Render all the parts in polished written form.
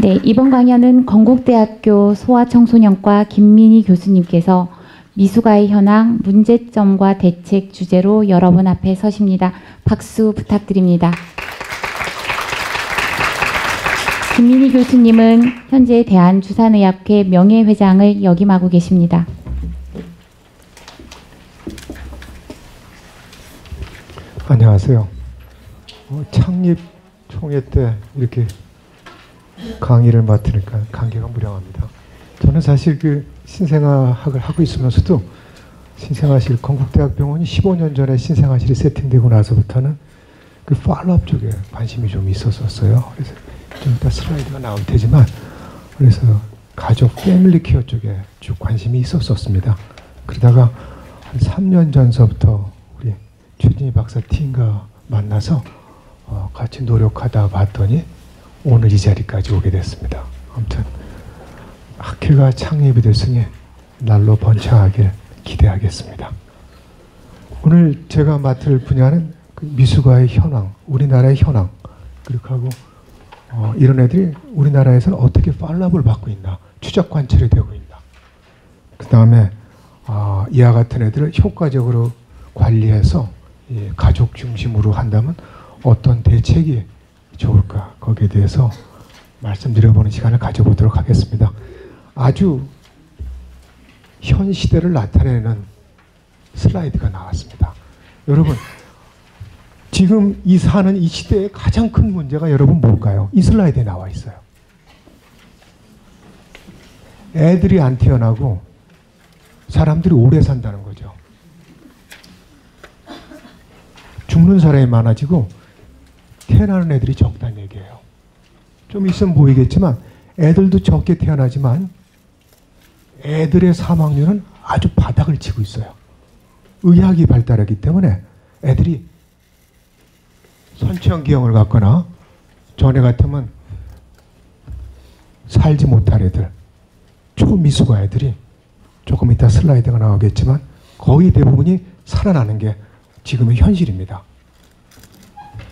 네, 이번 강연은 건국대학교 소아청소년과 김민희 교수님께서 미숙아의 현황, 문제점과 대책 주제로 여러분 앞에 서십니다. 박수 부탁드립니다. 김민희 교수님은 현재 대한주산의학회 명예회장을 역임하고 계십니다. 안녕하세요. 창립 총회 때 이렇게 강의를 맡으니까 감개가 무량합니다. 저는 사실 그 신생아학을 하고 있으면서도 신생아실 건국대학병원이 15년 전에 신생아실이 세팅되고 나서부터는 그 팔로업 쪽에 관심이 좀 있었어요. 그래서 좀 이따 슬라이드가 나올 테지만 그래서 가족 패밀리 케어 쪽에 쭉 관심이 있었습니다. 그러다가 한 3년 전서부터 우리 최진희 박사 팀과 만나서 같이 노력하다 봤더니 오늘 이 자리까지 오게 됐습니다. 아무튼 학회가 창립이 됐으니 날로 번창하길 기대하겠습니다. 오늘 제가 맡을 분야는 그 미숙아의 현황, 우리나라의 현황, 그리고 하고 이런 애들이 우리나라에서는 어떻게 팔로업을 받고 있나, 추적 관찰이 되고 있나, 그 다음에 이와 같은 애들을 효과적으로 관리해서 가족 중심으로 한다면 어떤 대책이 좋을까, 거기에 대해서 말씀드려보는 시간을 가져보도록 하겠습니다. 아주 현 시대를 나타내는 슬라이드가 나왔습니다. 여러분, 지금 사는 이 시대의 가장 큰 문제가 여러분 뭘까요? 이 슬라이드에 나와 있어요. 애들이 안 태어나고 사람들이 오래 산다는 거죠. 죽는 사람이 많아지고 태어나는 애들이 적다는 얘기예요. 좀 있으면 보이겠지만 애들도 적게 태어나지만 애들의 사망률은 아주 바닥을 치고 있어요. 의학이 발달하기 때문에 애들이 선천기형을 갖거나 전에 같으면 살지 못할 애들, 초미숙아 애들이 조금 이따 슬라이드가 나오겠지만 거의 대부분이 살아나는 게 지금의 현실입니다.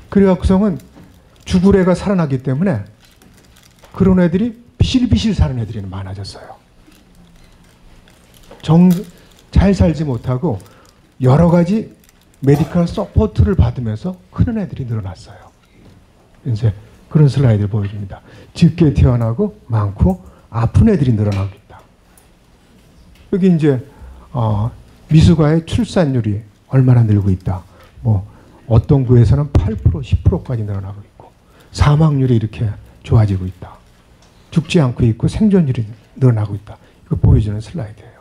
그래갖고서는 죽을 애가 살아나기 때문에 그런 애들이 비실비실 사는 애들이 많아졌어요. 잘 살지 못하고 여러 가지 메디컬 서포트를 받으면서 크는 애들이 늘어났어요. 이제 그런 슬라이드를 보여줍니다. 적게 태어나고 많고 아픈 애들이 늘어나고 있다. 여기 이제 미숙아의 출산율이 얼마나 늘고 있다. 어떤 구에서는 8%, 10%까지 늘어나고 있고 사망률이 이렇게 좋아지고 있다. 죽지 않고 있고 생존율이 늘어나고 있다. 이거 보여주는 슬라이드예요.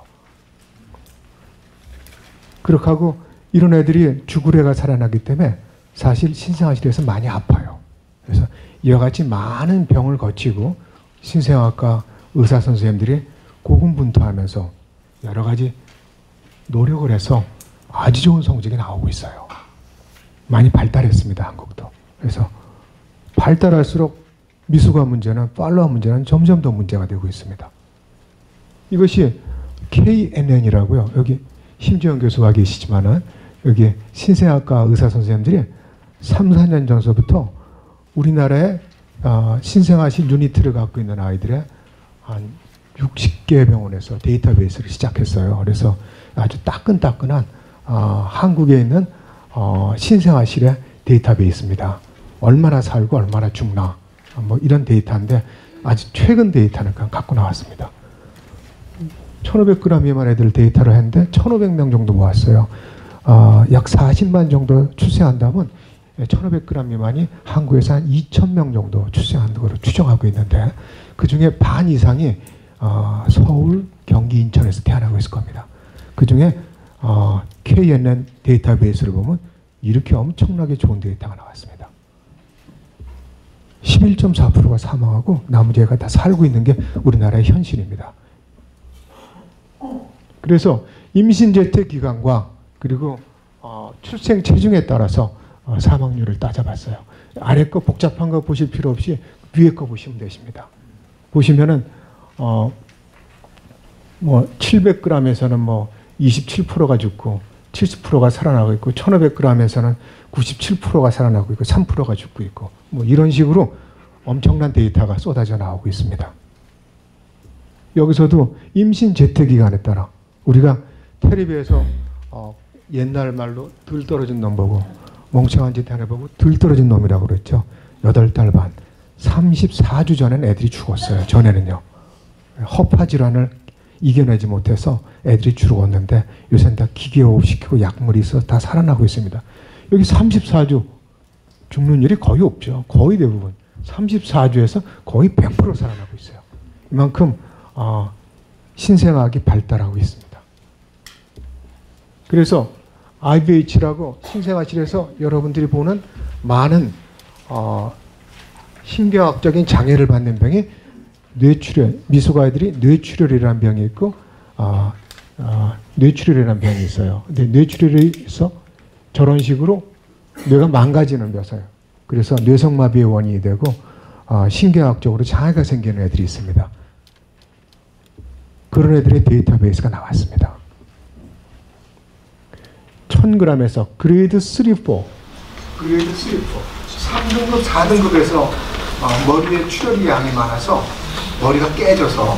그렇게 하고 이런 애들이 죽을 애가 살아나기 때문에 사실 신생아실에서 많이 아파요. 그래서 이와 같이 많은 병을 거치고 신생아과 의사 선생님들이 고군분투하면서 여러 가지 노력을 해서 아주 좋은 성적이 나오고 있어요. 많이 발달했습니다, 한국도. 그래서 발달할수록 미숙아 문제는, 팔로업 문제는 점점 더 문제가 되고 있습니다. 이것이 KNN이라고요. 여기 심지영 교수가 계시지만은 여기 신생아과 의사 선생님들이 3, 4년 전서부터 우리나라에 신생아실 유니트를 갖고 있는 아이들의 한 60개 병원에서 데이터베이스를 시작했어요. 그래서 아주 따끈따끈한 한국에 있는 신생아실의 데이터베이스입니다. 얼마나 살고 얼마나 죽나 이런 데이터인데 아주 최근 데이터를 갖고 나왔습니다. 1500g 미만 애들 데이터를 했는데 1500명 정도 모았어요. 약 40만 정도 출생한다면 1500g 미만이 한국에서 한 2000명 정도 출생하는 것으로 추정하고 있는데 그 중에 반 이상이 서울, 경기, 인천에서 태어나고 있을 겁니다. 그 중에 KNN 데이터베이스를 보면 이렇게 엄청나게 좋은 데이터가 나왔습니다. 11.4%가 사망하고 나머지 애가 다 살고 있는 게 우리나라의 현실입니다. 그래서 임신 재택 기간과 그리고 출생 체중에 따라서 사망률을 따져봤어요. 아래 거 복잡한 거 보실 필요 없이 위에 거 보시면 되십니다. 보시면은 700g에서는 27%가 죽고 70%가 살아나고 있고 1500g에서는 97%가 살아나고 있고 3%가 죽고 있고 이런 식으로 엄청난 데이터가 쏟아져 나오고 있습니다. 여기서도 임신 제태 기간에 따라 우리가 텔레비에서 옛날 말로 들 떨어진 놈 보고 멍청한 짓 하나 보고 들 떨어진 놈이라고 그랬죠. 8달 반. 34주 전엔 애들이 죽었어요. 전에는요. 허파 질환을 이겨내지 못해서 애들이 죽었는데 요새는 다 기계호흡시키고 약물이 있어 다 살아나고 있습니다. 여기 34주 죽는 일이 거의 없죠. 거의 대부분. 34주에서 거의 100% 살아나고 있어요. 이만큼 신생아학이 발달하고 있습니다. 그래서 IVH라고 신생아실에서 여러분들이 보는 많은 신경학적인 장애를 받는 병이 뇌출혈, 미숙아이들이 뇌출혈이라는 병이 있고 뇌출혈이라는 병이 있어요. 근데 뇌출혈이 있어 저런 식으로 뇌가 망가지는 묘사예요. 그래서 뇌성마비의 원인이 되고 신경학적으로 장애가 생기는 애들이 있습니다. 그런 애들의 데이터베이스가 나왔습니다. 1000g에서 그레이드 3, 4, 그레이드 3, 4, 3등급, 4등급에서 머리에 출혈이 양이 많아서 머리가 깨져서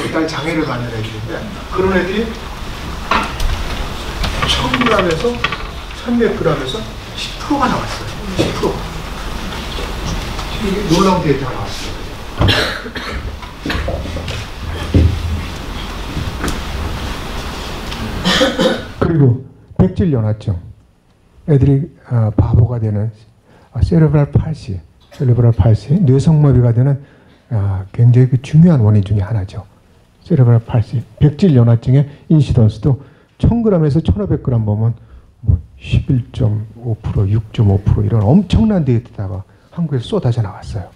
발달 장애를 갖는 애들인데 그런 애들이 1000g에서 1600g에서 10%가 나왔어요. 10%. 이게 놀라운 데이터가 나왔어요. 그리고 백질 연화증, 애들이 바보가 되는 세레브랄 팔시, 뇌성마비가 되는 굉장히 그 중요한 원인 중에 하나죠. 세레브랄 팔시, 백질 연화증의 인시던스도 1000g에서 1500g 보면 뭐 11.5%, 6.5% 이런 엄청난 데이터가 한국에서 쏟아져 나왔어요.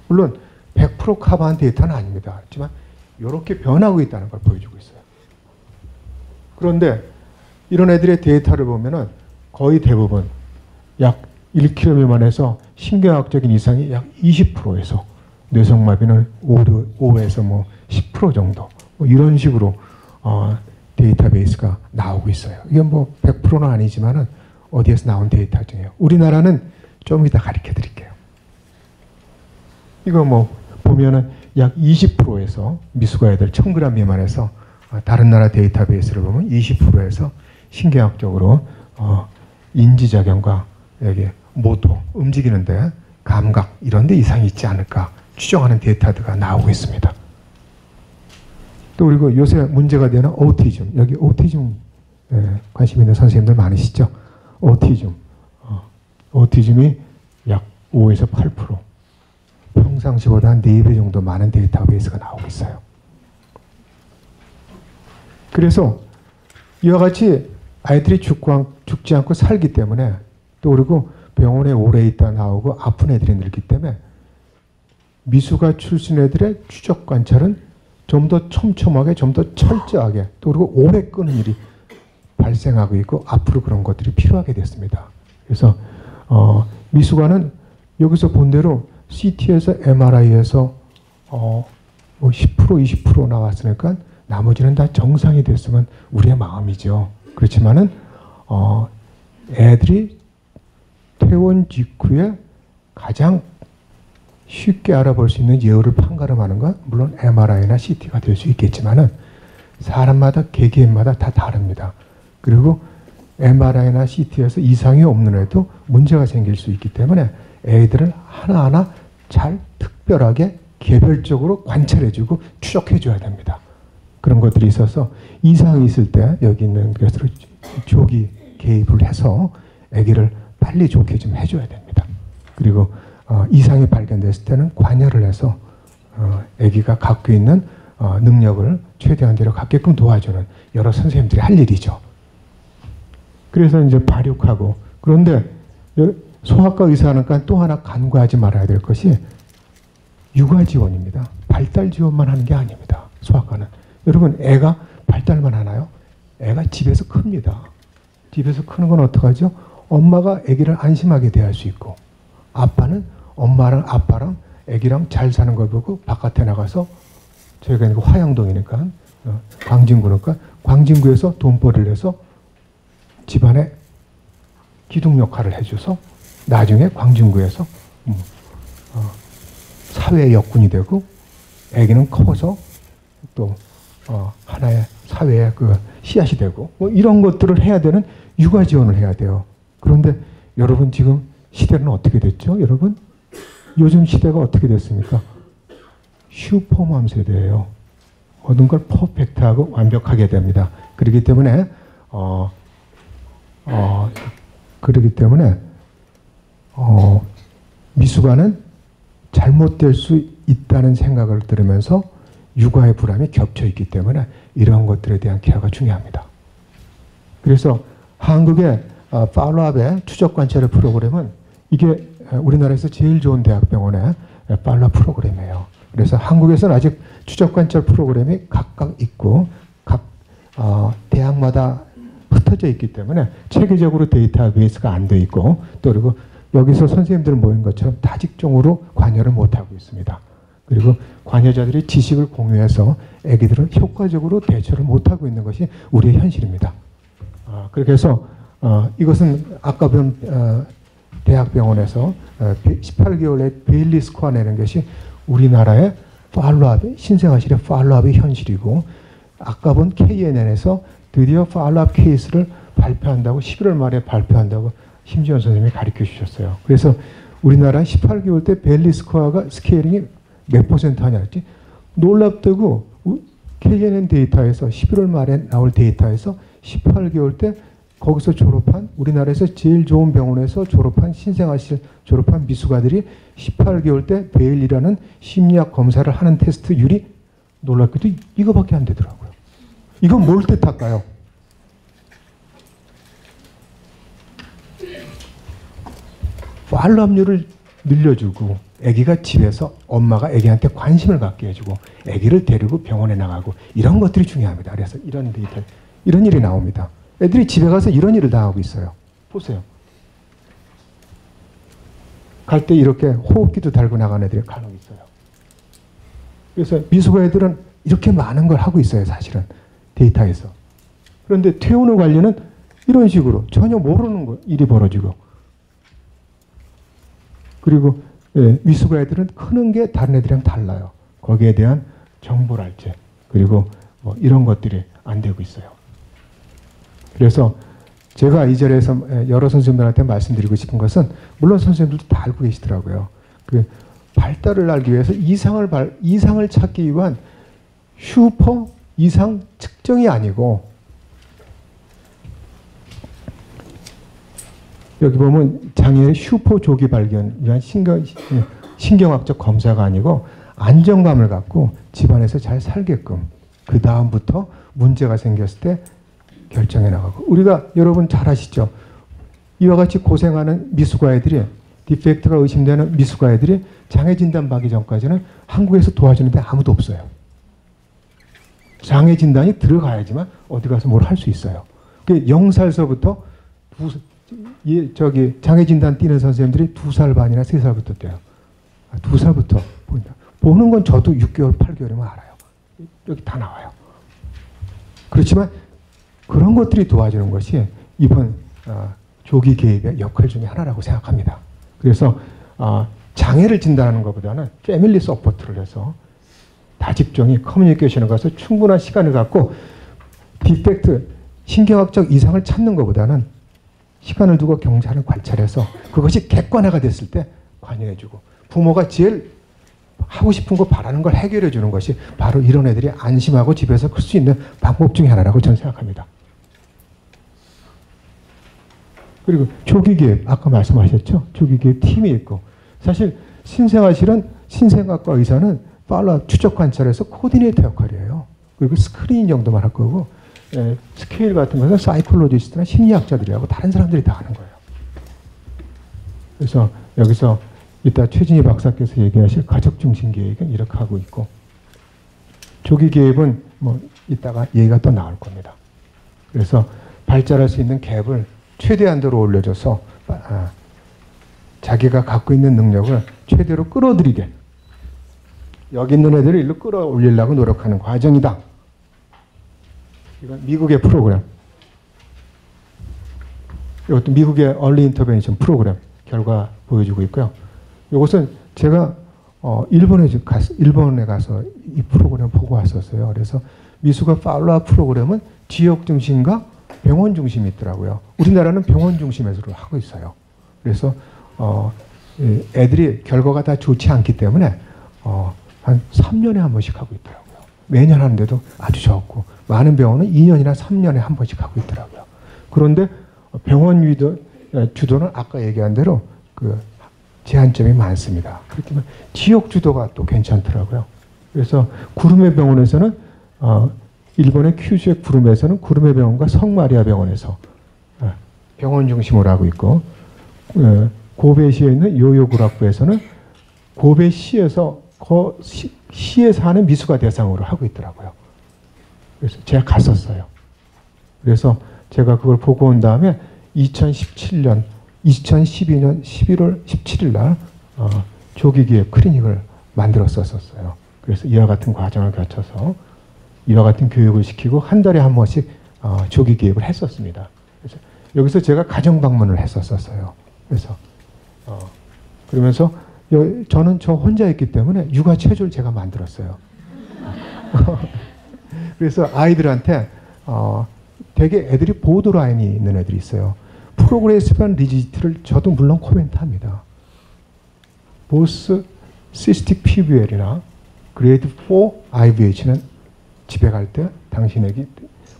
물론 100% 커버한 데이터는 아닙니다. 하지만 이렇게 변하고 있다는 걸 보여주고 있어요. 그런데 이런 애들의 데이터를 보면은 거의 대부분 약 1kg 미만에서 신경학적인 이상이 약 20%에서 뇌성마비는 5에서 뭐 10% 정도 뭐 이런 식으로 데이터베이스가 나오고 있어요. 이게 뭐 100%는 아니지만은 어디에서 나온 데이터 중에요. 우리나라는 좀 이따 가르쳐 드릴게요. 이거 뭐 보면은 약 20%에서 미숙아 애들 1000g 미만에서 다른 나라 데이터베이스를 보면 20%에서 신경학적으로 인지작용과 여기 모토, 움직이는데 감각 이런 데 이상이 있지 않을까 추정하는 데이터가 나오고 있습니다. 또 그리고 요새 문제가 되는 오티즘, 여기 오티즘 관심 있는 선생님들 많으시죠? 오티즘이 약 5에서 8%, 평상시보다 한 4배 정도 많은 데이터베이스가 나오고 있어요. 그래서 이와 같이 아이들이 죽지 않고 살기 때문에 또 그리고 병원에 오래 있다 나오고 아픈 애들이 늘기 때문에 미숙아 출신 애들의 추적 관찰은 좀 더 촘촘하게, 좀 더 철저하게 또 그리고 오래 끄는 일이 발생하고 있고 앞으로 그런 것들이 필요하게 됐습니다. 그래서 미숙아는 여기서 본 대로 CT에서 MRI에서 뭐 10% 20% 나왔으니까 나머지는 다 정상이 됐으면 우리의 마음이죠. 그렇지만은 애들이 퇴원 직후에 가장 쉽게 알아볼 수 있는 예후를 판가름하는 건 물론 MRI나 CT가 될 수 있겠지만은 사람마다 개개인마다 다 다릅니다. 그리고 MRI나 CT에서 이상이 없는 애도 문제가 생길 수 있기 때문에 애들을 하나하나 잘 특별하게 개별적으로 관찰해주고 추적해줘야 됩니다. 그런 것들이 있어서 이상이 있을 때 여기 있는 것으로 조기 개입을 해서 아기를 빨리 좋게 좀 해줘야 됩니다. 그리고 이상이 발견됐을 때는 관여를 해서 아기가 갖고 있는 능력을 최대한대로 갖게끔 도와주는 여러 선생님들이 할 일이죠. 그래서 이제 발육하고 그런데 소아과 의사니까 또 하나 간과하지 말아야 될 것이 육아 지원입니다. 발달 지원만 하는 게 아닙니다. 소아과는. 여러분 애가 발달만 하나요? 애가 집에서 큽니다. 집에서 크는 건 어떡하죠? 엄마가 아기를 안심하게 대할 수 있고 아빠는 엄마랑 아빠랑 아기랑 잘 사는 걸 보고 바깥에 나가서 저희가 화양동이니까 광진구니까 광진구에서 돈벌이를 해서 집안에 기둥 역할을 해줘서 나중에 광진구에서 사회의 역군이 되고 아기는 커서 또 하나의 사회의 그 씨앗이 되고 뭐 이런 것들을 해야 되는 육아 지원을 해야 돼요. 그런데 여러분 지금 시대는 어떻게 됐죠? 여러분 요즘 시대가 어떻게 됐습니까? 슈퍼맘 세대예요. 모든 걸 퍼펙트하고 완벽하게 됩니다. 그렇기 때문에 미숙아는 잘못될 수 있다는 생각을 들으면서 육아의 불안이 겹쳐 있기 때문에 이러한 것들에 대한 케어가 중요합니다. 그래서 한국의 팔로업의 추적 관찰의 프로그램은 이게 우리나라에서 제일 좋은 대학병원의 팔로업 프로그램이에요. 그래서 한국에서는 아직 추적 관찰 프로그램이 각각 있고 각 대학마다 흩어져 있기 때문에 체계적으로 데이터베이스가 안 돼 있고 또 그리고 여기서 선생님들 모인 것처럼 다직종으로 관여를 못하고 있습니다. 그리고 관여자들이 지식을 공유해서 아기들을 효과적으로 대처를 못하고 있는 것이 우리의 현실입니다. 그렇게 해서 이것은 아까 본 대학병원에서 18개월의 베일리 스코어 내는 것이 우리나라의 팔로업, 신생아실의 팔로업의 현실이고 아까 본 KNN에서 드디어 팔로업 케이스를 발표한다고 11월 말에 발표한다고 심지원 선생님이 가르쳐 주셨어요. 그래서 우리나라 18개월 때 베일리 스코어가 스케일링이 몇 % 하냐 했지? 놀랍다고 KNN 데이터에서 11월 말에 나올 데이터에서 18개월 때 거기서 졸업한 우리나라에서 제일 좋은 병원에서 졸업한 신생아실 졸업한 미숙아들이 18개월 때 베일이라는 심리학 검사를 하는 테스트율이 놀랍게도 이거밖에 안 되더라고요. 이건 뭘 뜻할까요? 팔로업률을 늘려주고 아기가 집에서 엄마가 아기한테 관심을 갖게 해주고 아기를 데리고 병원에 나가고 이런 것들이 중요합니다. 그래서 이런 데이터, 이런 일이 나옵니다. 애들이 집에 가서 이런 일을 당하고 있어요. 보세요. 갈 때 이렇게 호흡기도 달고 나가는 애들이 간혹 있어요. 그래서 미숙아 애들은 이렇게 많은 걸 하고 있어요. 사실은 데이터에서. 그런데 퇴원 후 관리는 이런 식으로 전혀 모르는 거 일이 벌어지고 그리고 미숙아 애들은 크는 게 다른 애들이랑 달라요. 거기에 대한 정보랄지 그리고 뭐 이런 것들이 안 되고 있어요. 그래서 제가 이 자리에서 여러 선생님들한테 말씀드리고 싶은 것은 물론 선생님들도 다 알고 계시더라고요. 그 발달을 알기 위해서 이상을 찾기 위한 슈퍼 이상 측정이 아니고 여기 보면 장애의 슈퍼 조기 발견 위한 신경학적 검사가 아니고 안정감을 갖고 집안에서 잘 살게끔 그 다음부터 문제가 생겼을 때 결정해 나가고 우리가 여러분 잘 아시죠? 이와 같이 고생하는 미숙아 애들이 디펙트가 의심되는 미숙아 애들이 장애 진단 받기 전까지는 한국에서 도와주는 데 아무도 없어요. 장애 진단이 들어가야지만 어디 가서 뭘 할 수 있어요. 0살서부터 장애 진단 뛰는 선생님들이 2살 반이나 3살부터 뛰어요. 2살부터 보인다. 보는 건 저도 6개월, 8개월이면 알아요. 여기 다 나와요. 그렇지만 그런 것들이 도와주는 것이 이번 조기 개입의 역할 중에 하나라고 생각합니다. 그래서 장애를 진단하는 것보다는 패밀리 서포트를 해서 다직종이 커뮤니케이션을 가서 충분한 시간을 갖고 디펙트, 신경학적 이상을 찾는 것보다는 시간을 두고 경찰을 관찰해서 그것이 객관화가 됐을 때 관여해주고 부모가 제일 하고 싶은 거 바라는 걸 해결해 주는 것이 바로 이런 애들이 안심하고 집에서 클 수 있는 방법 중에 하나라고 저는 생각합니다. 그리고 조기개입, 아까 말씀하셨죠? 조기개입 팀이 있고 사실 신생아과 의사는 팔로업 추적 관찰에서 코디네이터 역할이에요. 그리고 스크린 정도만 할 거고 스케일 같은 것은 사이콜로지스트나 심리학자들이라고 다른 사람들이 다 하는 거예요. 그래서 여기서 이따 최진희 박사께서 얘기하실 가족중심 계획은 이렇게 하고 있고 조기 개입은 뭐 이따가 얘기가 또 나올 겁니다. 그래서 발달할 수 있는 갭을 최대한도로 올려줘서 자기가 갖고 있는 능력을 최대로 끌어들이게 여기 있는 애들을 일로 끌어올리려고 노력하는 과정이다. 이건 미국의 프로그램. 이것도 미국의 얼리 인터벤션 프로그램 결과 보여주고 있고요. 이것은 제가 일본에 가서 이 프로그램 보고 왔었어요. 그래서 미숙아 팔로업 프로그램은 지역 중심과 병원 중심이 있더라고요. 우리나라는 병원 중심에서 하고 있어요. 그래서 애들이 결과가 다 좋지 않기 때문에 한 3년에 한 번씩 하고 있더라고요. 매년 하는데도 아주 적고 많은 병원은 2년이나 3년에 한 번씩 하고 있더라고요. 그런데 병원 주도는 아까 얘기한 대로 그 제한점이 많습니다. 그렇지만 지역 주도가 또 괜찮더라고요. 그래서 구르메 병원에서는 일본의 큐슈의 구르메에서는 구르메 병원과 성마리아 병원에서 병원 중심으로 하고 있고 고베시에 있는 요요구락부에서는 고베시에서 시에서 하는 미숙아 대상으로 하고 있더라고요. 그래서 제가 갔었어요. 그래서 제가 그걸 보고 온 다음에 2012년 11월 17일 날 조기기획 클리닉을 만들었었어요. 그래서 이와 같은 과정을 거쳐서 이와 같은 교육을 시키고 한 달에 한 번씩 조기기획을 했었습니다. 그래서 여기서 제가 가정 방문을 했었어요. 그래서 그러면서 저는 저 혼자 있기 때문에 육아 체조를 제가 만들었어요. 그래서 아이들한테 되게 애들이 보더라인이 있는 애들이 있어요. 프로그레시브한 리지디티를 저도 물론 코멘트합니다. 보스 시스틱 PVL이나 그레이드 4 IVH는 집에 갈 때 당신에게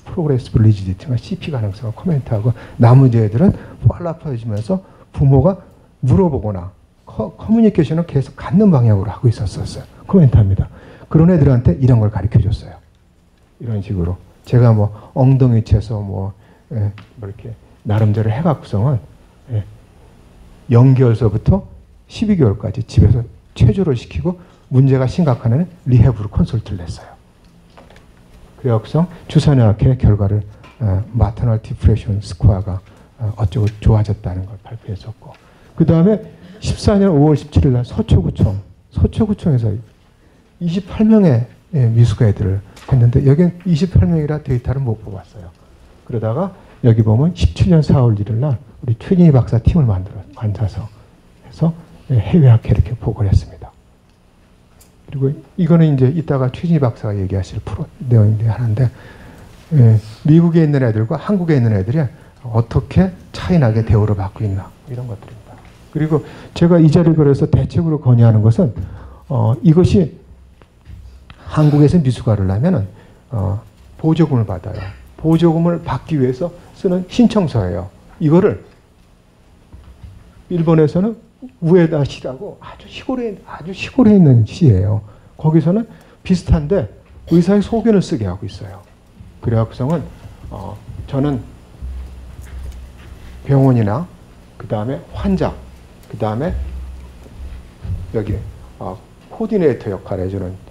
프로그레시브 리지디티나 CP 가능성을 코멘트하고 나머지 애들은 팔로업 해주면서 부모가 물어보거나 커뮤니케이션을 계속 갖는 방향으로 하고 있었어요. 코멘트합니다. 그런 애들한테 이런 걸 가르쳐 줬어요. 이런 식으로. 제가 뭐 엉덩이 채서 뭐 이렇게 나름대로 해갖고서는 0개월서부터 12개월까지 집에서 체조를 시키고 문제가 심각한 애는 리헵으로 컨설트를 냈어요. 그래갖고서 주사내학회 결과를 마터널 디프레션 스코어가 어쩌고 좋아졌다는 걸 발표했었고 그 다음에 14년 5월 17일 날 서초구청에서 28명의 미숙아 애들을 했는데 여긴 28명이라 데이터를 못 뽑았어요. 그러다가 여기 보면 17년 4월 1일 날 우리 최진희 박사 팀을 만들어서 해서 해외학회 이렇게 보고를 했습니다. 그리고 이거는 이제 이따가 최진희 박사가 얘기하실 내용인데 하는데 미국에 있는 애들과 한국에 있는 애들이 어떻게 차이나게 대우를 받고 있나 이런 것들입니다. 그리고 제가 이 자리를 그래서 대책으로 건의하는 것은 이것이 한국에서 미숙아를 하면은 보조금을 받아요. 보조금을 받기 위해서 쓰는 신청서예요. 이거를 일본에서는 우에다시라고 아주 시골에 있는 시예요. 거기서는 비슷한데 의사의 소견을 쓰게 하고 있어요. 그래갖고서는 저는 병원이나 그 다음에 환자, 그 다음에 여기 코디네이터 역할을 해주는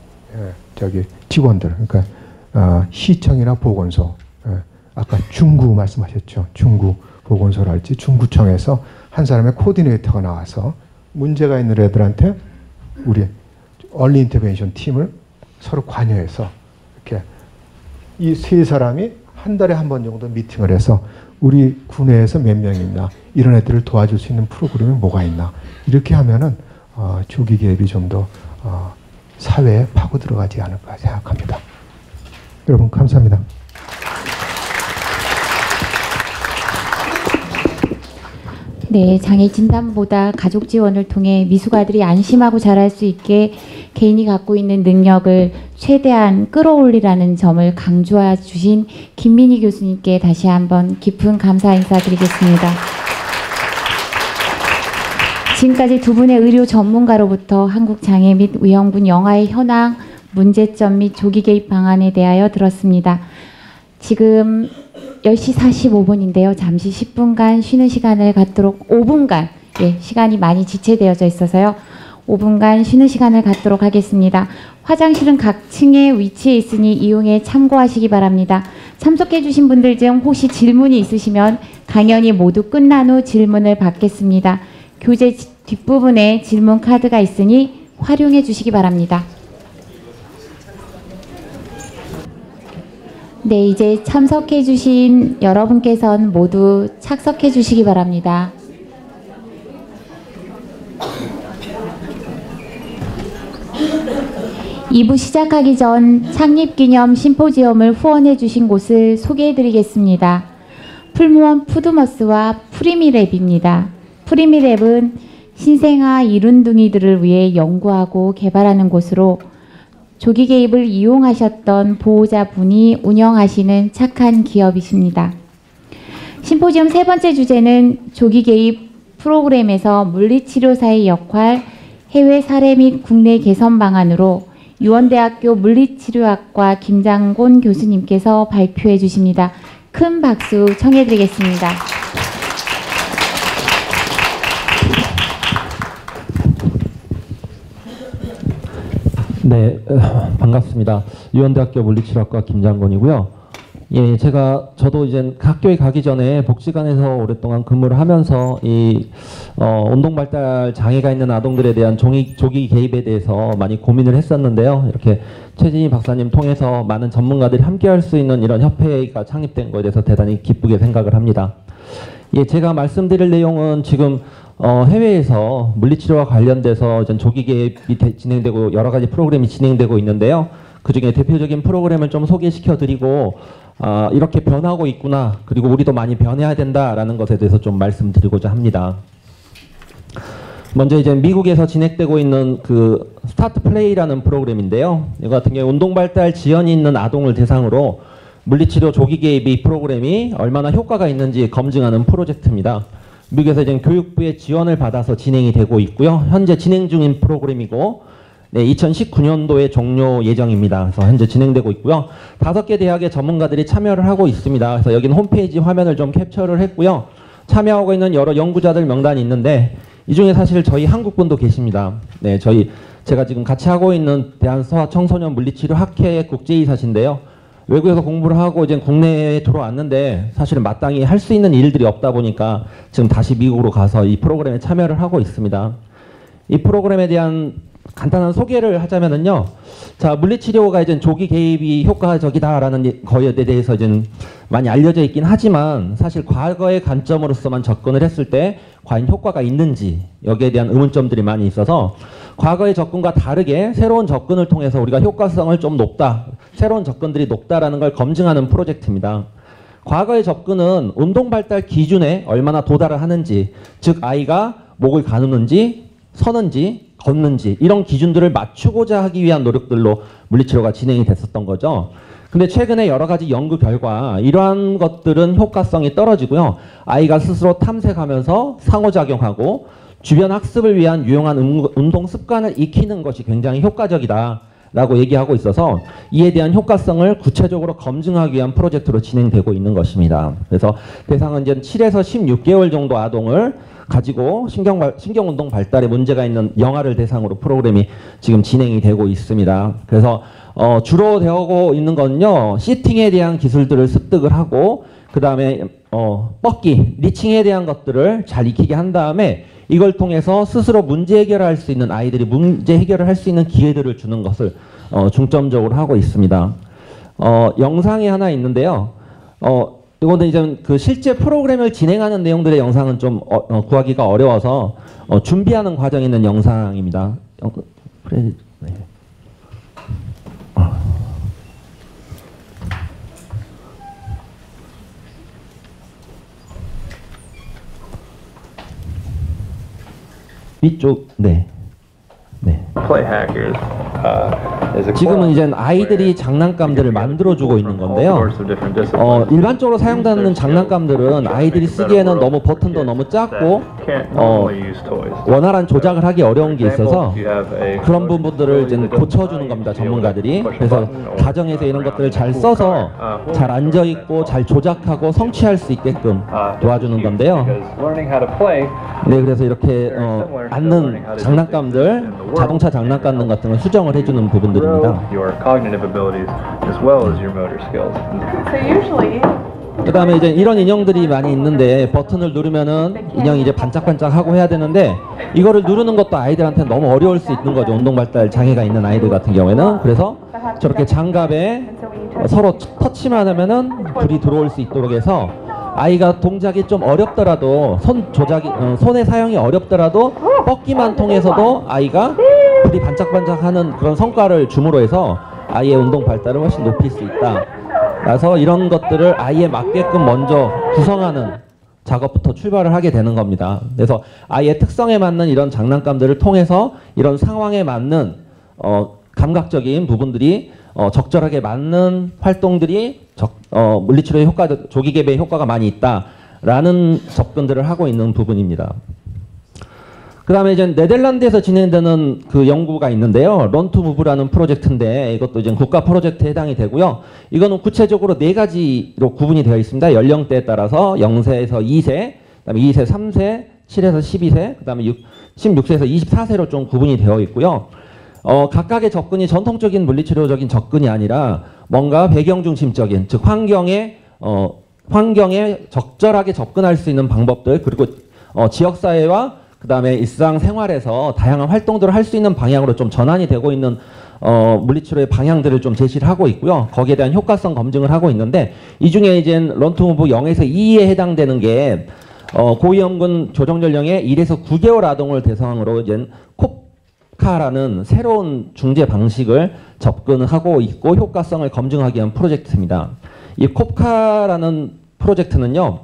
저기 직원들, 그러니까 시청이나 보건소, 아까 중구 말씀하셨죠. 중구 보건소랄지 중구청에서 한 사람의 코디네이터가 나와서 문제가 있는 애들한테 우리 얼리 인터벤션 팀을 서로 관여해서 이렇게 이 세 사람이 한 달에 한 번 정도 미팅을 해서 우리 군내에서 몇 명 있나 이런 애들을 도와줄 수 있는 프로그램이 뭐가 있나 이렇게 하면은 조기 개입이 좀 더 사회에 파고 들어가지 않을까 생각합니다. 여러분 감사합니다. 네, 장애 진단보다 가족 지원을 통해 미숙아들이 안심하고 자랄 수 있게 개인이 갖고 있는 능력을 최대한 끌어올리라는 점을 강조해 주신 김민희 교수님께 다시 한번 깊은 감사 인사드리겠습니다. 지금까지 두 분의 의료 전문가로부터 한국장애 및 의형군 영아의 현황, 문제점 및 조기 개입 방안에 대하여 들었습니다. 지금 10시 45분인데요. 잠시 10분간 쉬는 시간을 갖도록 5분간 시간이 많이 지체되어져 있어서요. 5분간 쉬는 시간을 갖도록 하겠습니다. 화장실은 각 층에 위치해 있으니 이용해 참고하시기 바랍니다. 참석해 주신 분들 중 혹시 질문이 있으시면 강연이 모두 끝난 후 질문을 받겠습니다. 교재 뒷부분에 질문 카드가 있으니 활용해 주시기 바랍니다. 네, 이제 참석해 주신 여러분께서는 모두 착석해 주시기 바랍니다. 2부 시작하기 전 창립기념 심포지엄을 후원해 주신 곳을 소개해 드리겠습니다. 풀무원 푸드머스와 프리미랩입니다. 프리미랩은 신생아 이룬둥이들을 위해 연구하고 개발하는 곳으로 조기 개입을 이용하셨던 보호자분이 운영하시는 착한 기업이십니다. 심포지엄 세 번째 주제는 조기 개입 프로그램에서 물리치료사의 역할, 해외 사례 및 국내 개선 방안으로 유원대학교 물리치료학과 김장곤 교수님께서 발표해 주십니다. 큰 박수 청해 드리겠습니다. 네, 반갑습니다. 유원대학교 물리치료학과 김장곤이고요. 예, 저도 이제 학교에 가기 전에 복지관에서 오랫동안 근무를 하면서 운동 발달 장애가 있는 아동들에 대한 조기 개입에 대해서 많이 고민을 했었는데요. 이렇게 최진희 박사님 통해서 많은 전문가들이 함께할 수 있는 이런 협회가 창립된 것에 대해서 대단히 기쁘게 생각을 합니다. 예, 제가 말씀드릴 내용은 지금 해외에서 물리치료와 관련돼서 조기 개입이 진행되고 여러 가지 프로그램이 진행되고 있는데요. 그중에 대표적인 프로그램을 좀 소개시켜 드리고 이렇게 변하고 있구나, 그리고 우리도 많이 변해야 된다라는 것에 대해서 좀 말씀드리고자 합니다. 먼저 이제 미국에서 진행되고 있는 그 스타트 플레이라는 프로그램인데요. 이거 같은 경우 운동 발달 지연이 있는 아동을 대상으로 물리치료 조기 개입 프로그램이 얼마나 효과가 있는지 검증하는 프로젝트입니다. 미국에서 이제 교육부의 지원을 받아서 진행이 되고 있고요. 현재 진행 중인 프로그램이고, 네, 2019년도에 종료 예정입니다. 그래서 현재 진행되고 있고요. 5개 대학의 전문가들이 참여를 하고 있습니다. 그래서 여기는 홈페이지 화면을 좀 캡처를 했고요. 참여하고 있는 여러 연구자들 명단이 있는데 이 중에 사실 저희 한국분도 계십니다. 네, 제가 지금 같이 하고 있는 대한소아청소년 물리치료 학회의 국제이사신데요. 외국에서 공부를 하고 이제 국내에 들어왔는데 사실은 마땅히 할 수 있는 일들이 없다 보니까 지금 다시 미국으로 가서 이 프로그램에 참여를 하고 있습니다. 이 프로그램에 대한 간단한 소개를 하자면은요. 자, 물리치료가 이제 조기 개입이 효과적이다라는 거에 대해서 이제 많이 알려져 있긴 하지만 사실 과거의 관점으로서만 접근을 했을 때 과연 효과가 있는지 여기에 대한 의문점들이 많이 있어서 과거의 접근과 다르게 새로운 접근을 통해서 우리가 효과성을 좀 높다, 새로운 접근들이 높다라는 걸 검증하는 프로젝트입니다. 과거의 접근은 운동 발달 기준에 얼마나 도달을 하는지, 즉 아이가 목을 가누는지 서는지 걷는지 이런 기준들을 맞추고자 하기 위한 노력들로 물리치료가 진행이 됐었던 거죠. 근데 최근에 여러 가지 연구 결과 이러한 것들은 효과성이 떨어지고요. 아이가 스스로 탐색하면서 상호작용하고 주변 학습을 위한 유용한 운동 습관을 익히는 것이 굉장히 효과적이다 라고 얘기하고 있어서 이에 대한 효과성을 구체적으로 검증하기 위한 프로젝트로 진행되고 있는 것입니다. 그래서 대상은 이제 7에서 16개월 정도 아동을 가지고 신경운동 발달에 문제가 있는 영아를 대상으로 프로그램이 지금 진행이 되고 있습니다. 그래서 주로 되고 있는 건요, 시팅에 대한 기술들을 습득을 하고 그 다음에 뻗기, 리칭에 대한 것들을 잘 익히게 한 다음에 이걸 통해서 스스로 문제 해결할 수 있는 아이들이 문제 해결을 할 수 있는 기회들을 주는 것을 중점적으로 하고 있습니다. 영상이 하나 있는데요. 이거는 이제 그 실제 프로그램을 진행하는 내용들의 영상은 좀 구하기가 어려워서 준비하는 과정에 있는 영상입니다. 네. 이쪽, 네. 네. 지금은 이제 아이들이 장난감들을 만들어주고 있는 건데요. 일반적으로 사용되는 장난감들은 아이들이 쓰기에는 너무 버튼도 너무 작고 원활한 조작을 하기 어려운 게 있어서 그런 부분들을 이제 고쳐주는 겁니다, 전문가들이. 그래서 가정에서 이런 것들을 잘 써서 잘 앉아있고 잘 조작하고 성취할 수 있게끔 도와주는 건데요. 네, 그래서 이렇게 앉는 장난감들, 자동차 장난감 같은 걸 수정을 해주는 부분들입니다. 그 다음에 이제 이런 인형들이 많이 있는데 버튼을 누르면은 인형이 이제 반짝반짝하고 해야 되는데 이거를 누르는 것도 아이들한테는 너무 어려울 수 있는 거죠. 운동 발달 장애가 있는 아이들 같은 경우에는. 그래서 저렇게 장갑에 서로 터치만 하면은 불이 들어올 수 있도록 해서 아이가 동작이 좀 어렵더라도 손의 사용이 어렵더라도 뻗기만 통해서도 아이가 불이 반짝반짝하는 그런 성과를 줌으로 해서 아이의 운동 발달을 훨씬 높일 수 있다. 그래서 이런 것들을 아이에 맞게끔 먼저 구성하는 작업부터 출발을 하게 되는 겁니다. 그래서 아이의 특성에 맞는 이런 장난감들을 통해서 이런 상황에 맞는 감각적인 부분들이 적절하게 맞는 활동들이 물리치료의 효과, 조기 개배의 효과가 많이 있다라는 접근들을 하고 있는 부분입니다. 그 다음에 이제 네덜란드에서 진행되는 그 연구가 있는데요. 런 투 무브라는 프로젝트인데 이것도 이제 국가 프로젝트에 해당이 되고요. 이거는 구체적으로 4가지로 구분이 되어 있습니다. 연령대에 따라서 0세에서 2세, 그다음에 2세, 3세, 7에서 12세, 그다음에 16세에서 24세로 좀 구분이 되어 있고요. 각각의 접근이 전통적인 물리치료적인 접근이 아니라 뭔가 배경 중심적인, 즉 환경에 적절하게 접근할 수 있는 방법들, 그리고 지역사회와 그 다음에 일상생활에서 다양한 활동들을 할 수 있는 방향으로 좀 전환이 되고 있는 물리치료의 방향들을 좀 제시를 하고 있고요. 거기에 대한 효과성 검증을 하고 있는데 이 중에 이제 런투무브 0에서 2에 해당되는 게 고위험군 조정연령의 1에서 9개월 아동을 대상으로 이제 콥카라는 새로운 중재 방식을 접근하고 있고 효과성을 검증하기 위한 프로젝트입니다. 이 콥카라는 프로젝트는요.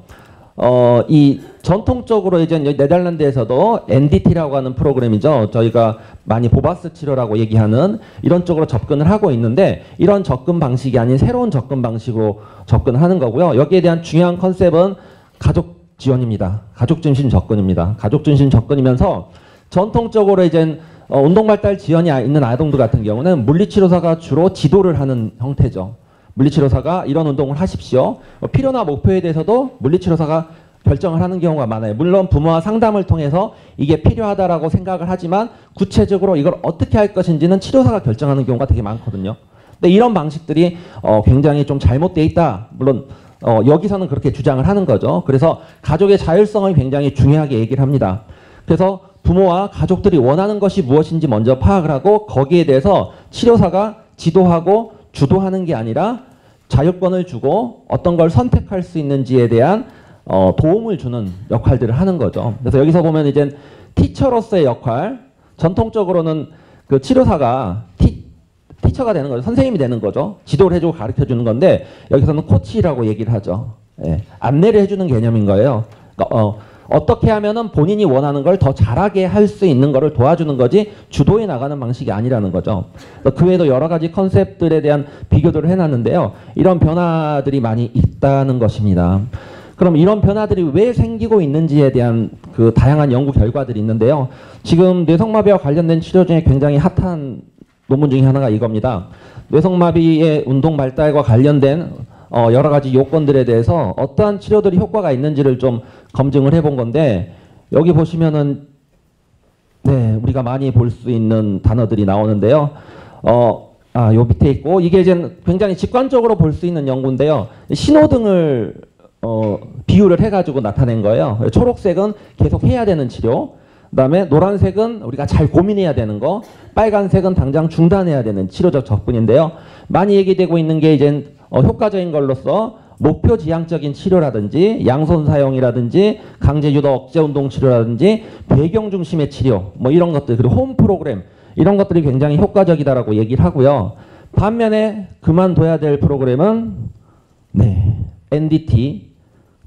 이 전통적으로 이제 네덜란드에서도 NDT라고 하는 프로그램이죠. 저희가 많이 보바스 치료라고 얘기하는 이런 쪽으로 접근을 하고 있는데 이런 접근 방식이 아닌 새로운 접근 방식으로 접근하는 거고요. 여기에 대한 중요한 컨셉은 가족 지원입니다. 가족 중심 접근입니다. 가족 중심 접근이면서 전통적으로 이제 운동 발달 지연이 있는 아동들 같은 경우는 물리치료사가 주로 지도를 하는 형태죠. 물리치료사가 이런 운동을 하십시오. 필요나 목표에 대해서도 물리치료사가 결정을 하는 경우가 많아요. 물론 부모와 상담을 통해서 이게 필요하다라고 생각을 하지만 구체적으로 이걸 어떻게 할 것인지는 치료사가 결정하는 경우가 되게 많거든요. 근데 이런 방식들이 굉장히 좀 잘못되어 있다. 물론 여기서는 그렇게 주장을 하는 거죠. 그래서 가족의 자율성을 굉장히 중요하게 얘기를 합니다. 그래서 부모와 가족들이 원하는 것이 무엇인지 먼저 파악을 하고 거기에 대해서 치료사가 지도하고 주도하는 게 아니라 자율권을 주고 어떤 걸 선택할 수 있는지에 대한 도움을 주는 역할들을 하는 거죠. 그래서 여기서 보면 이제 티처로서의 역할, 전통적으로는 그 치료사가 티처가 되는 거죠. 선생님이 되는 거죠. 지도를 해주고 가르쳐 주는 건데 여기서는 코치라고 얘기를 하죠. 예, 안내를 해주는 개념인 거예요. 그러니까, 어떻게 하면은 본인이 원하는 걸 더 잘하게 할 수 있는 거를 도와주는 거지 주도해 나가는 방식이 아니라는 거죠. 그 외에도 여러 가지 컨셉들에 대한 비교들을 해놨는데요. 이런 변화들이 많이 있다는 것입니다. 그럼 이런 변화들이 왜 생기고 있는지에 대한 그 다양한 연구 결과들이 있는데요. 지금 뇌성마비와 관련된 치료 중에 굉장히 핫한 논문 중에 하나가 이겁니다. 뇌성마비의 운동 발달과 관련된 여러 가지 요건들에 대해서 어떠한 치료들이 효과가 있는지를 좀 검증을 해본 건데 여기 보시면은 네, 우리가 많이 볼 수 있는 단어들이 나오는데요. 요 밑에 있고 이게 이제 굉장히 직관적으로 볼 수 있는 연구인데요. 신호등을 비율을 해가지고 나타낸 거예요. 초록색은 계속 해야 되는 치료, 그 다음에 노란색은 우리가 잘 고민해야 되는 거, 빨간색은 당장 중단해야 되는 치료적 접근인데요. 많이 얘기되고 있는 게 이제 효과적인 걸로서 목표 지향적인 치료라든지 양손 사용이라든지 강제 유도 억제 운동 치료라든지 배경 중심의 치료 뭐 이런 것들, 그리고 홈 프로그램 이런 것들이 굉장히 효과적이다라고 얘기를 하고요. 반면에 그만둬야 될 프로그램은 네, NDT,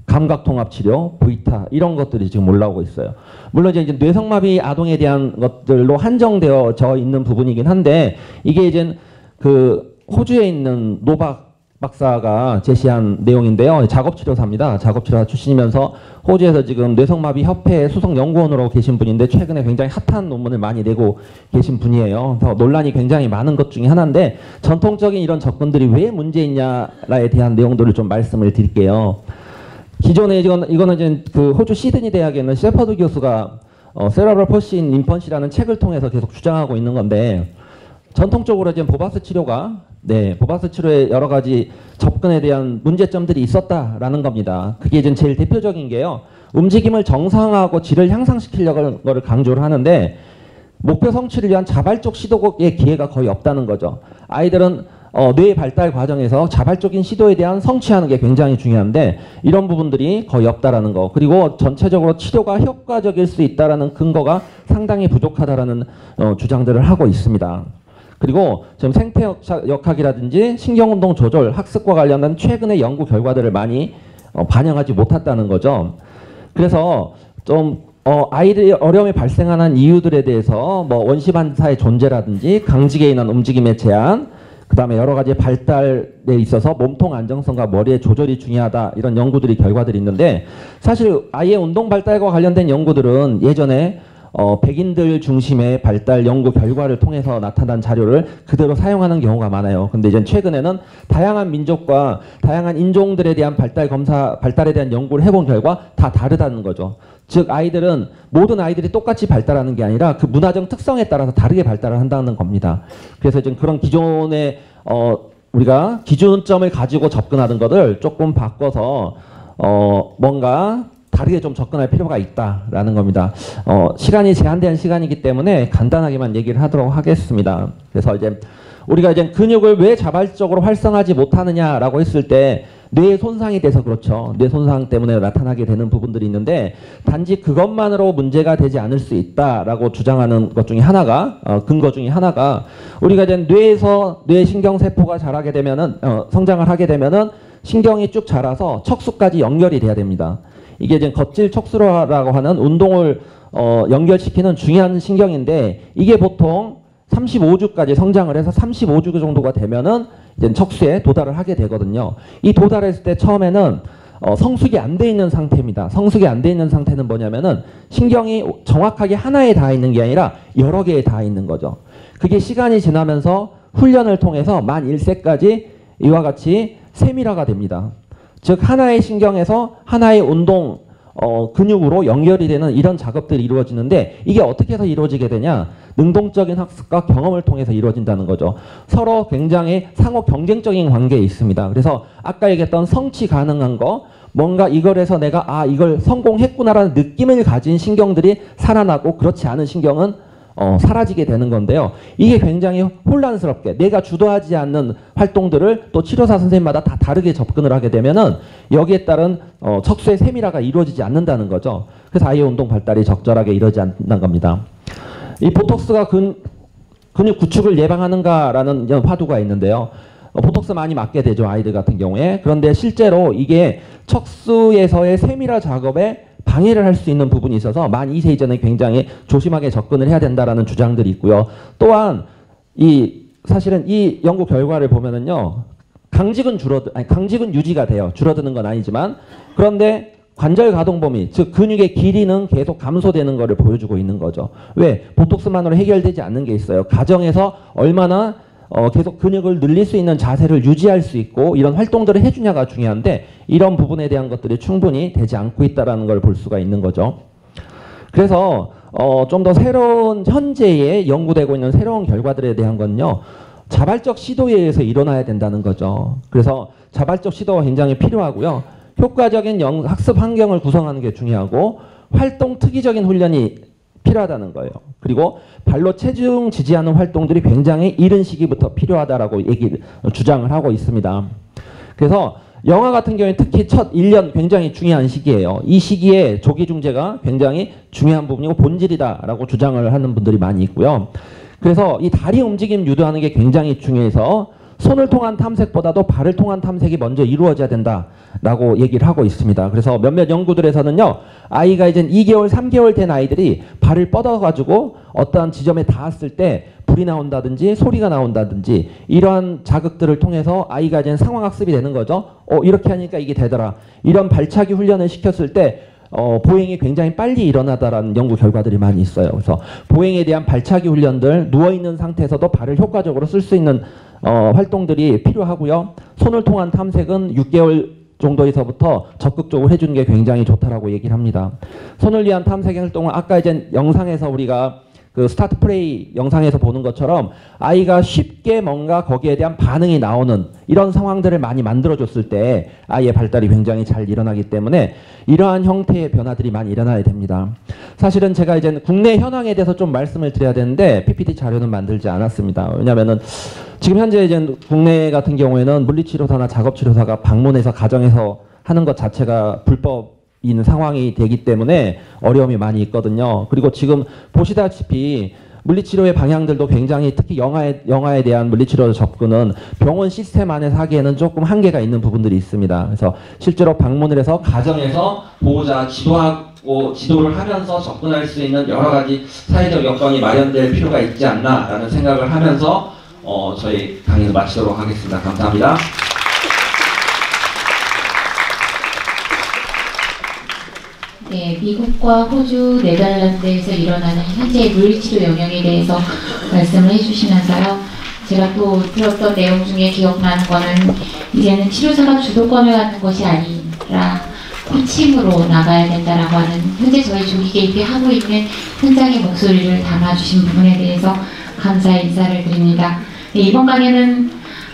감각통합치료, V타 이런 것들이 지금 올라오고 있어요. 물론 이제 뇌성마비 아동에 대한 것들로 한정되어져 있는 부분이긴 한데 이게 이제 그 호주에 있는 노박 박사가 제시한 내용인데요. 작업치료사입니다. 작업치료사 출신이면서 호주에서 지금 뇌성마비 협회 수석 연구원으로 계신 분인데 최근에 굉장히 핫한 논문을 많이 내고 계신 분이에요. 그래서 논란이 굉장히 많은 것 중에 하나인데 전통적인 이런 접근들이 왜 문제있냐에 대한 내용들을 좀 말씀을 드릴게요. 기존에 이거는 이제 그 호주 시드니 대학에 있는 셰퍼드 교수가 세러럴 폴시 인 인펀시라는 책을 통해서 계속 주장하고 있는 건데 전통적으로 이제 보바스 치료가 보바스 치료의 여러 가지 접근에 대한 문제점들이 있었다라는 겁니다. 그게 이제 제일 대표적인 게요. 움직임을 정상화하고 질을 향상시키려는 거를 강조를 하는데 목표 성취를 위한 자발적 시도의 기회가 거의 없다는 거죠. 아이들은 뇌 발달 과정에서 자발적인 시도에 대한 성취하는 게 굉장히 중요한데 이런 부분들이 거의 없다라는 거. 그리고 전체적으로 치료가 효과적일 수 있다라는 근거가 상당히 부족하다라는 주장들을 하고 있습니다. 그리고 지금 생태역학이라든지 신경운동 조절, 학습과 관련된 최근의 연구 결과들을 많이 반영하지 못했다는 거죠. 그래서 좀 아이들이 어려움이 발생하는 이유들에 대해서 뭐 원시반사의 존재라든지 강직에 의한 움직임의 제한, 그 다음에 여러 가지 발달에 있어서 몸통 안정성과 머리의 조절이 중요하다 이런 연구들이 결과들이 있는데 사실 아이의 운동 발달과 관련된 연구들은 예전에 백인들 중심의 발달 연구 결과를 통해서 나타난 자료를 그대로 사용하는 경우가 많아요. 근데 이제 최근에는 다양한 민족과 다양한 인종들에 대한 발달에 대한 연구를 해본 결과 다 다르다는 거죠. 즉 아이들은 모든 아이들이 똑같이 발달하는 게 아니라 그 문화적 특성에 따라서 다르게 발달을 한다는 겁니다. 그래서 좀 그런 기존의 우리가 기준점을 가지고 접근하는 것을 조금 바꿔서 뭔가 다르게 좀 접근할 필요가 있다라는 겁니다. 시간이 제한된 시간이기 때문에 간단하게만 얘기를 하도록 하겠습니다. 그래서 이제 우리가 이제 근육을 왜 자발적으로 활성하지 못하느냐라고 했을 때 뇌 손상이 돼서 그렇죠. 뇌 손상 때문에 나타나게 되는 부분들이 있는데 단지 그것만으로 문제가 되지 않을 수 있다라고 주장하는 것 중에 하나가 근거 중에 하나가 우리가 이제 뇌에서 뇌 신경 세포가 자라게 되면은 성장을 하게 되면은 신경이 쭉 자라서 척수까지 연결이 돼야 됩니다. 이게 이제 겉질 척수라고 하는 운동을 연결시키는 중요한 신경인데 이게 보통 35주까지 성장을 해서 35주 정도가 되면은 이제 척수에 도달을 하게 되거든요. 이 도달했을 때 처음에는 성숙이 안 돼 있는 상태입니다. 성숙이 안 돼 있는 상태는 뭐냐면은 신경이 정확하게 하나에 닿아 있는 게 아니라 여러 개에 닿아 있는 거죠. 그게 시간이 지나면서 훈련을 통해서 만 1세까지 이와 같이 세밀화가 됩니다. 즉 하나의 신경에서 하나의 운동 근육으로 연결이 되는 이런 작업들이 이루어지는데 이게 어떻게 해서 이루어지게 되냐? 능동적인 학습과 경험을 통해서 이루어진다는 거죠. 서로 굉장히 상호 경쟁적인 관계에 있습니다. 그래서 아까 얘기했던 성취 가능한 거 뭔가 이걸 해서 내가 이걸 성공했구나라는 느낌을 가진 신경들이 살아나고 그렇지 않은 신경은 사라지게 되는 건데요. 이게 굉장히 혼란스럽게 내가 주도하지 않는 활동들을 또 치료사 선생님마다 다 다르게 접근을 하게 되면은 여기에 따른 척수의 세밀화가 이루어지지 않는다는 거죠. 그래서 아이의 운동 발달이 적절하게 이루어지지 않는 겁니다. 이 보톡스가 근육 구축을 예방하는가라는 화두가 있는데요. 보톡스 많이 맞게 되죠. 아이들 같은 경우에. 그런데 실제로 이게 척수에서의 세밀화 작업에 방해를 할 수 있는 부분이 있어서 만 2세 이전에 굉장히 조심하게 접근을 해야 된다라는 주장들이 있고요. 또한 사실은 이 연구 결과를 보면은요. 강직은 유지가 돼요. 줄어드는 건 아니지만 그런데 관절 가동 범위, 즉 근육의 길이는 계속 감소되는 것을 보여주고 있는 거죠. 왜? 보톡스만으로 해결되지 않는 게 있어요. 가정에서 얼마나 계속 근육을 늘릴 수 있는 자세를 유지할 수 있고 이런 활동들을 해주냐가 중요한데 이런 부분에 대한 것들이 충분히 되지 않고 있다는 걸 볼 수가 있는 거죠. 그래서 좀 더 새로운 현재에 연구되고 있는 새로운 결과들에 대한 건요. 자발적 시도에 의해서 일어나야 된다는 거죠. 그래서 자발적 시도가 굉장히 필요하고요. 효과적인 학습 환경을 구성하는 게 중요하고 활동 특이적인 훈련이 필요하다는 거예요. 그리고 발로 체중 지지하는 활동들이 굉장히 이른 시기부터 필요하다라고 주장을 하고 있습니다. 그래서 영아 같은 경우에 특히 첫 1년 굉장히 중요한 시기예요. 이 시기에 조기중재가 굉장히 중요한 부분이고 본질이다라고 주장을 하는 분들이 많이 있고요. 그래서 이 다리 움직임 유도하는 게 굉장히 중요해서 손을 통한 탐색보다도 발을 통한 탐색이 먼저 이루어져야 된다라고 얘기를 하고 있습니다. 그래서 몇몇 연구들에서는요. 아이가 이제 2개월, 3개월 된 아이들이 발을 뻗어가지고 어떠한 지점에 닿았을 때 불이 나온다든지 소리가 나온다든지 이러한 자극들을 통해서 아이가 이제 상황학습이 되는 거죠. 이렇게 하니까 이게 되더라. 이런 발차기 훈련을 시켰을 때 보행이 굉장히 빨리 일어나다라는 연구 결과들이 많이 있어요. 그래서 보행에 대한 발차기 훈련들, 누워있는 상태에서도 발을 효과적으로 쓸 수 있는 활동들이 필요하고요. 손을 통한 탐색은 6개월 정도에서부터 적극적으로 해주는 게 굉장히 좋다라고 얘기를 합니다. 손을 위한 탐색 활동은 아까 이제 영상에서 우리가 그 스타트 플레이 영상에서 보는 것처럼 아이가 쉽게 뭔가 거기에 대한 반응이 나오는 이런 상황들을 많이 만들어줬을 때 아이의 발달이 굉장히 잘 일어나기 때문에 이러한 형태의 변화들이 많이 일어나야 됩니다. 사실은 제가 이제 국내 현황에 대해서 좀 말씀을 드려야 되는데 PPT 자료는 만들지 않았습니다. 왜냐하면은 지금 현재 이제 국내 같은 경우에는 물리치료사나 작업치료사가 방문해서 가정에서 하는 것 자체가 불법인 상황이 되기 때문에 어려움이 많이 있거든요. 그리고 지금 보시다시피 물리치료의 방향들도 굉장히 특히 영아에 대한 물리치료 접근은 병원 시스템 안에서 하기에는 조금 한계가 있는 부분들이 있습니다. 그래서 실제로 방문을 해서 가정에서 보호자 지도하고 지도를 하면서 접근할 수 있는 여러 가지 사회적 여건이 마련될 필요가 있지 않나라는 생각을 하면서 저희 강의를 마치도록 하겠습니다. 감사합니다. 네, 미국과 호주, 네덜란드에서 일어나는 현재의 물리치료 영역에 대해서 말씀을 해주시면서요. 제가 또 들었던 내용 중에 기억나는 거는 이제는 치료사가 주도권을 갖는 것이 아니라 코칭으로 나가야 된다라고 하는 현재 저희 조기 개입이 하고 있는 현장의 목소리를 담아주신 부분에 대해서 감사의 인사를 드립니다. 네, 이번 강연은